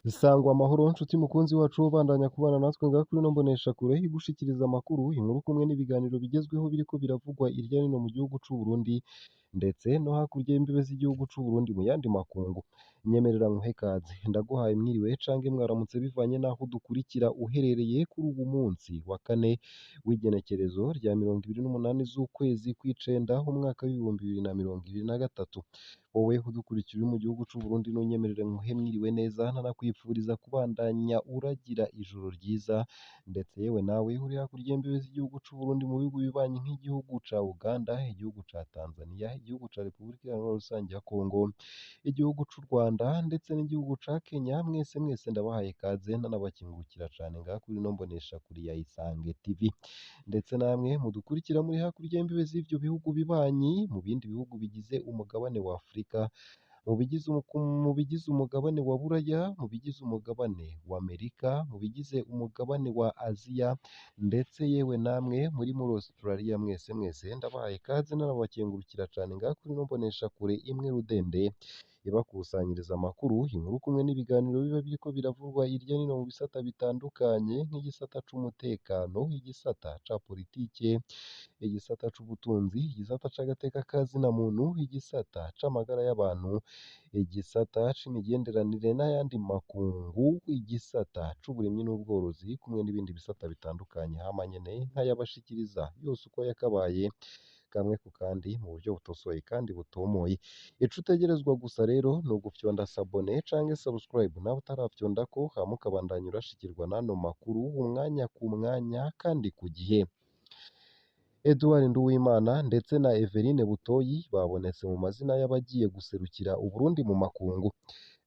Bisangwa amahoro nshuti mukunzi wacu ubandanya kubana natwe ngaha kuri ino mboneshakure igushikiriza amakuru, inkuru kumwe n'ibiganiro bigezweho biriko biravugwa irya nino mu gihugu c'u Burundi ndetse no hakurya y'imbibe z'igihugu c'u Burundi mu yandi makungu. Nyemerera nkuhe ikaze, ndaguhaye mwiriwe cange mwaramutse bivanye n'aho udukurikira uherereye kuri uwu munsi wa kane w'igenekerezo rya 28 z'ukwezi kw'icenda umwaka w'ibihumbi 2023. Wowe udukurikira uri mu gihugu c'u Burundi nunyemerere nkuhe mwiriwe neza ntanakwifuriza kubandanya uragira ijoro ryiza, ndetse yewe nawe uri hakurya y'imbibe z'igihugu c'u Burundi mu bihugu bibanyi nk'igihugu ca Uganda, igihugu ca Tanzania, igihugu ca Repubulika Iharanira Rusangi ya Kongo, igihugu c'u Rwanda ndetse n'igihugu ca Kenya, mwese ndabahaye ikaze ntanabakingurukira cane ngaha kuri ino mboneshakure ya Isange TV. Ndetse namwe mudukurikira muri hakurya y'imbibe z'ivyo bihugu bibanyi mu bindi bihugu bigize umugabane wa Afurika, mu bigize umugabane wa Buraya, mu bigize umugabane wa Amerika, mu bigize umugabane wa Aziya ndetse yewe namwe muri Australia, mwese ndabahaye ikaze ntanabakengurukira cane ngaha kuri ino mboneshakure imwe rudende ibakusanyiriza amakuru, inkuru kumwe n'ibiganiro biba biriko biravugwa irya nino mu bisata bitandukanye nk'igisata c'umutekano, igisata ca politike, igisata c'ubutunzi, igisata c'agateka ka zina muntu, igisata c'amagara y'abantu, igisata c'imigenderanire n'ayandi makungu, igisata c'uburimyi n'ubworozi kumwe n'ibindi bisata bitandukanye hama nyene nkayabashikiriza yose uko yakabaye kamwe ku kandi mu buryo butosoye kandi butomoye. Ico utegerezwa gusa rero ni ugufyonda sabone canke subscribe nawe utaravyondako, hama ukabandanya urashikirwa n'ano makuru umwanya ku mwanya kandi ku gihe. Edouard Nduwimana ndetse na Everine Butoyi babonetse mu mazina y'abagiye guserukira Uburundi mu makungu.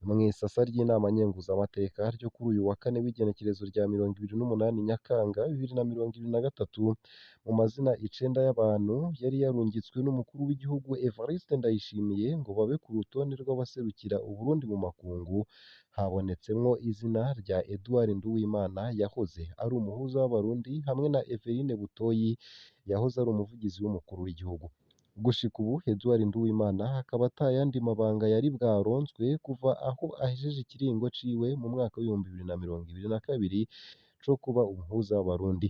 Mw'isasa ry'inama nkenguzamateka ryo kuri uyu wa kane w'igenekerezo rya 28 Nyakanga 2023, mu mazina 9 y'abantu yari yarungitswe n'umukuru w'igihugu Evariste Ndayishimiye ngo babe ku rutonde rw'abaserukira Uburundi mu makungu, habonetsemwo izina rya Edouard Nduwimana yahoze ari umuhuza w'abarundi hamwe na Everine Butoyi yahoze ari umuvugizi w'umukuru w'igihugu. Gushika ubu Edouard Nduwimana akaba atayandi mabanga yari bwaronswe kuva aho ahejeje ikiringo ciwe mu mwaka w'ibihumbi 2022 co kuba umuhuza w'abarundi.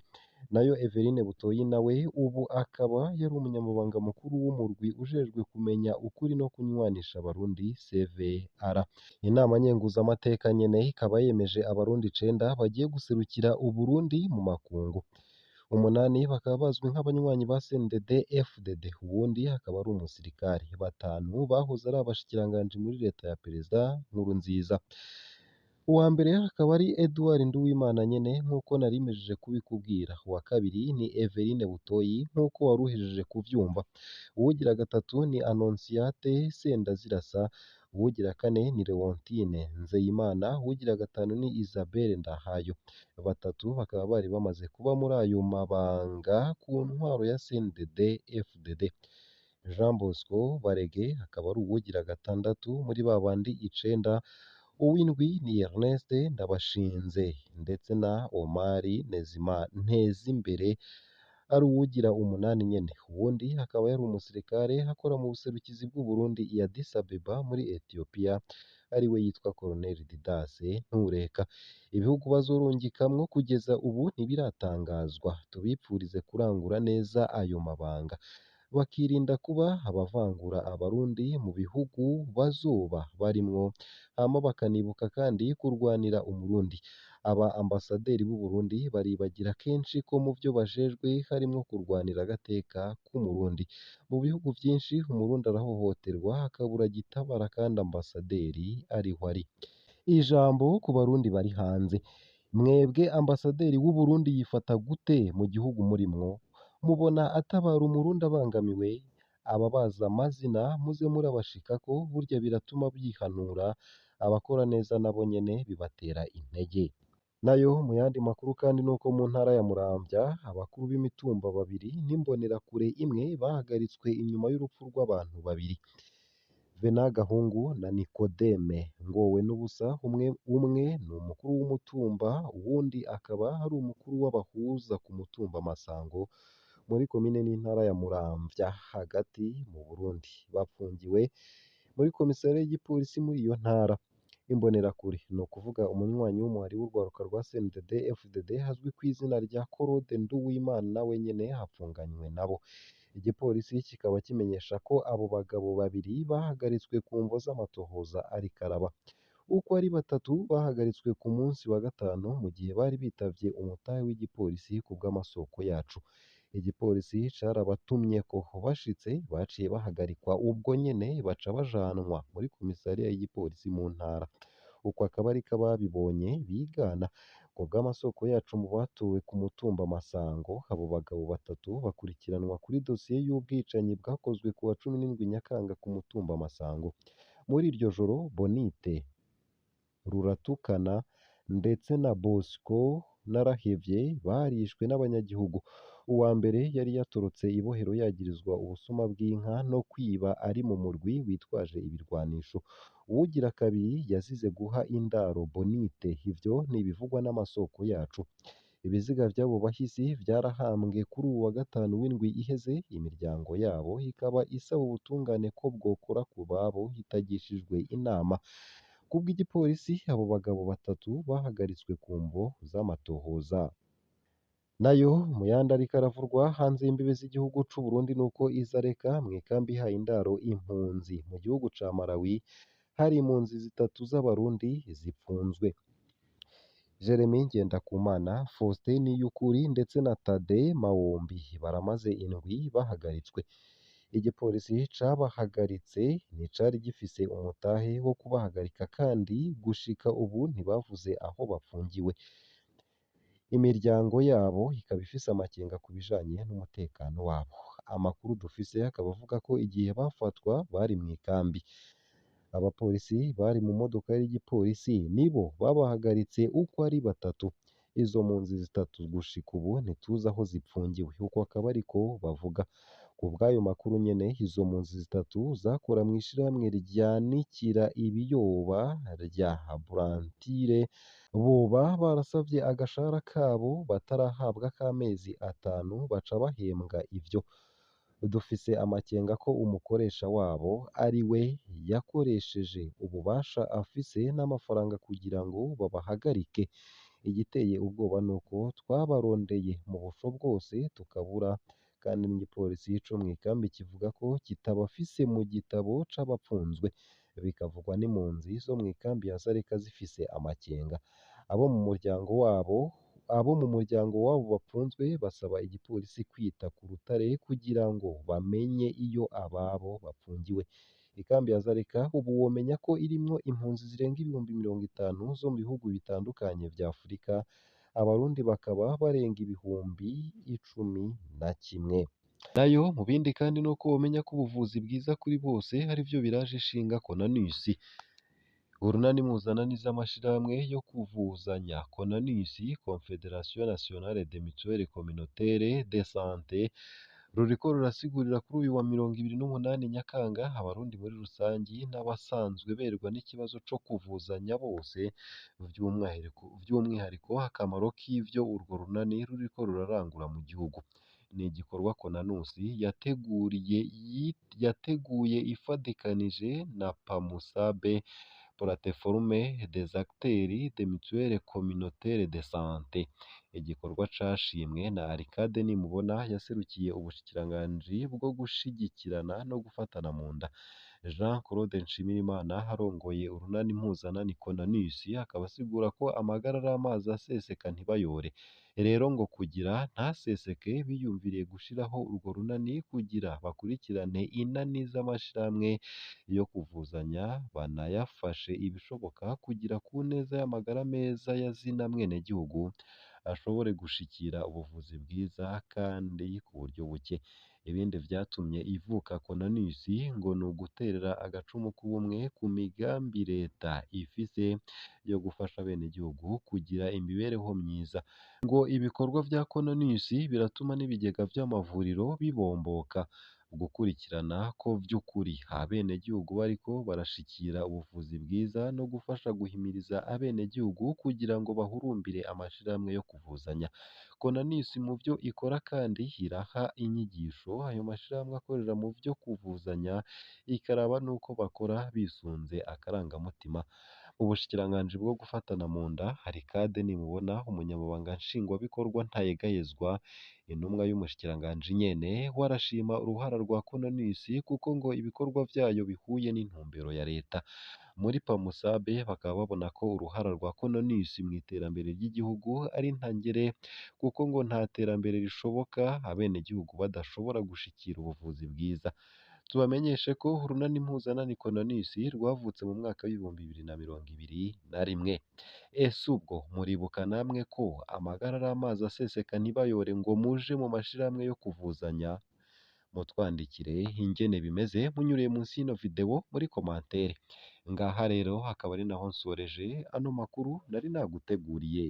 Nayo Everine Butoyi nawe ubu akaba yari umunyamabanga mukuru w'umurwi ujejwe kumenya ukuri no kunywanisha abarundi CVR. Inama nkenguzamateka nyene ikaba yemeje abarundi 9 bagiye guserukira Uburundi mu makungu. 8 bakaba bazwi nk'abanywanyi ba CNDD FDD, uwundi akaba ari umusirikare. 5 bahoze ari abashikiranganji muri leta ya Perezida Nkurunziza. Uwa mbere akaba ari Edouard Nduwimana nyene nk'uko narimejeje kubikubwira. Uwa kabiri ni Everine Butoyi nk'uko wari uhejeje kuvyumva. Uwugira gatatu ni Annonciate Sendazirasa. Uwugira kane ni Leontine Nzeyimana. Uwugira gatanu ni Isabelle Ndahayo. 3 bakaba bari bamaze kuba muri ayo mabanga ku ntwaro ya CNDD FDD. Jean Bosco Barege akaba ari uwugira gatandatu muri babandi 9. Uw'indwi ni Ernest Ndabashinze ndetse na Omari Ntezimbere ari uwugira 8 nyene. Uwundi akaba yari umusirikare akora mu buserukizi bw'u Burundi i Addis Abeba muri Ethiopia, ariwe yitwa Colonel Didas Ntureka. Ibihugu bazorungikamwo kugeza ubu ntibiratangazwa. Tubipfurize kurangura neza ayo mabanga, bakirinda kuba abavangura abarundi mu bihugu bazoba barimwo, hama bakanibuka kandi kurwanira umurundi. Aba ambasaderi b'u Burundi baribagira kenshi ko mu vyo bajejwe harimwo kurwanira agateka k'umurundi. Mu bihugu vyinshi umurundi arahohoterwa akabura gitabara kandi ambasaderi ariho ari. Ijambo ku barundi bari hanze. Mwebwe ambasaderi w'u Burundi yifata gute mu gihugu murimwo? Mubona atabara umurundi abangamiwe? Ababaza amazina muze murabashikako, burya biratuma byihanura. Abakora neza nabo nyene bibatera intege. Nayo mu yandi makuru kandi nuko mu ntara ya Muramvya abakuru b'imitumba 2 n'imbonerakure imwe bahagaritswe inyuma y'urupfu rw'abantu 2. Venant Gahungu na Nikodeme Ngowe n'ubusa. Umwe ni umukuru w'umutumba, uwundi akaba ari umukuru w'abahuza ku mutumba Masango muri komine n'intara ya Muramvya hagati mu Burundi. Bapfungiwe muri komisariya y'igipolisi muri iyo ntara. Imbonerakure ni ukuvuga umunywanyi w'umuhari w'urwaruka rwa CNDD FDD azwi ku izina rya Claude Nduwimana nawe nyene hapfunganywe nabo. Igipolisi kikaba kimenyesha ko abo bagabo babiri bahagaritswe ku mvo z'amatohoza ariko araba. Uko ari batatu bahagaritswe ku munsi wa gatanu mu gihe bari bitavye umutahe w'igipolisi ku bw'amasoko yacu. Igipolisi carabatumyeko bashitse baciye bahagarikwa ubwo nyene baca bajanwa muri komisariya y'igipolisi mu ntara. Uko akaba ariko ababibonye bigana. Ku bw'amasoko yacu mu batowe ku mutumba Masango, abo bagabo batatu bakurikiranwa kuri dosiye y'ubwicanyi bwakozwe ku wa 17 Nyakanga ku mutumba Masango. Muri iryo joro Bonite, Ruratukana ndetse na Bosco Narahevye barishwe n'abanyagihugu. Uwa mbere yari yatorotse ibohero yagirizwa ubusuma bw'inka no kwiba ari mu murwi witwaje ibirwanisho. Uwugira kabiri yazize guha indaro Bonite, ivyo ntibivugwa n'amasoko yacu. Ibiziga vy'abo bahisi vyarahambwe kuri uwu wa gatanu w'indwi iheze, imiryango yabo ikaba isaba ubutungane ko bwokora ku babo hitagishijwe inama. Kubw'igipolisi abo bagabo batatu bahagaritswe ku mvo z'amatohoza. Nayo mu yandi ariko aravurwa hanze y'imbibe z'igihugu c'u Burundi nuko Izareka mw'ikambi ihaye indaro impunzi mu gihugu ca Malawi hari impunzi zitatu z'abarundi zipfunzwe. Jeremy Ngendakumana, Faustin Niyukuri ndetse na Tade Mawombi baramaze indwi bahagaritswe. Igipolisi cabahagaritse nticari gifise umutahe wo kubahagarika kandi gushika ubu ntibavuze aho bafungiwe. Imiryango yabo ikaba ifise amakenga ku bijanye n'umutekano wabo. Amakuru dufise akaba avuga ko igihe bafatwa bari mw'ikambi. Abapolisi bari mu modoka y'igipolisi nibo babahagaritse uko ari batatu. Izo mpunzi zitatu gushika ubu ntituzi aho zipfungiwe. Uko akaba ariko bavuga. Ku bw'ayo makuru nyene izo mpunzi zitatu zakora mw'ishirahamwe ryanikira ibiyoba rya Brantire. Boba barasavye agashahara kabo batarahabwa k'amezi 5 baca bahembwa ivyo. Dufise amakenga ko umukoresha wabo ari we yakoresheje ububasha afise n'amafaranga kugira ngo babahagarike. Igiteye ubwoba nuko twabarondeye mu busho bwose tukabura, kandi n'igipolisi co mw'ikambi kivuga ko kitabafise mu gitabo c'abapfunzwe. Bikavugwa n'impunzi zo mw'ikambi ya Zareka zifise amakenga. Abo mu muryango wabo bapfunzwe basaba igipolisi kwita ku rutare kugira ngo bamenye iyo ababo bapfungiwe. Ikambi ya Zareka ubu womenya ko irimwo impunzi zirenga ibihumbi 50 zo mu bihugu bitandukanye vya Afurika. Abarundi bakaba barenga ibihumbi 11. Nayo mu bindi kandi nuko womenya ko ubuvuzi bwiza kuri bose arivyo biraje ishinga Konanus. Urunani mpuzanani z'amashirahamwe yo kuvuzanya Konanus, Confederation Nationale des Mutuelles Communautaires de Santé, ruriko rurasigurira kuri uyu wa 28 Nyakanga abarundi muri rusangi n'abasanzwe berwa n'ikibazo co kuvuzanya bose, vy'umwihariko akamaro k'ivyo urwo runani ruriko rurarangura mu gihugu. Ni igikorwa Konanus yateguye ifadikanije na Pamusabe, Plateforme des Acteurs des Mutuelles Communautaires de Santé. Igikorwa cashimwe na Arcade Nimubona yaserukiye ubushikiranganji bwo gushigikirana no gufatana mu nda. Jean Claude Nshimirimana arongoye urunani mpuzanani Konanus akaba asigura ko amagara ari amazi aseseka ntibayore. Rero ngo kugira ntaseseke biyumviriye gushiraho urwo runani kugira bakurikirane inani z'amashirahamwe yo kuvuzanya, banayafashe ibishoboka kugira ku neza y'amagara meza ya zina mwenegihugu ashobore gushikira ubuvuzi bwiza kandi ku buryo buke. Ibindi vyatumye ivuka Konanus ngo ni uguterera agacumu k'ubumwe ku migambi leta ifise yo gufasha abenegihugu kugira imibereho myiza. Ngo ibikorwa vya Konanus biratuma n'ibigega vy'amavuriro bibomboka. Gukurikirana ko vy'ukuri abenegihugu bariko barashikira ubuvuzi bwiza no gufasha guhimiriza abenegihugu kugira ngo bahurumbire amashirahamwe yo kuvuzanya. Konanus mu vyo ikora kandi iraha inyigisho ayo mashirahamwe akorera mu vyo kuvuzanya, ikaraba nuko bakora bisunze akarangamutima. Ubushikiranganji bwo gufatana mu nda hari kade nimubona umunyamabanga nshingwabikorwa ntayegayezwa intumwa y'umushikiranganji nyene warashima uruhara rwa Kononisi kuko ngo ibikorwa vyayo bihuye n'intumbero ya leta muri Pamusabe bakaba babona ko uruhara rwa Kononisi mu iterambere ry'igihugu ari ntangere kuko ngo nta terambere rishoboka abenegihugu badashobora gushikira ubuvuzi bwiza. Tubamenyeshe ko urunani mpuzanani Kononisi rwavutse mu mwaka w'ibihumbi 2021. Ese ubwo muribuka namwe ko amagara ari amazi aseseka ntibayore ngo muje mu mashirahamwe yo kuvuzanya? Mutwandikire ingene bimeze munyuriye munsi y'ino video muri komantere. Ngaha rero hakaba ari naho nsoreje ano makuru nari naguteguriye.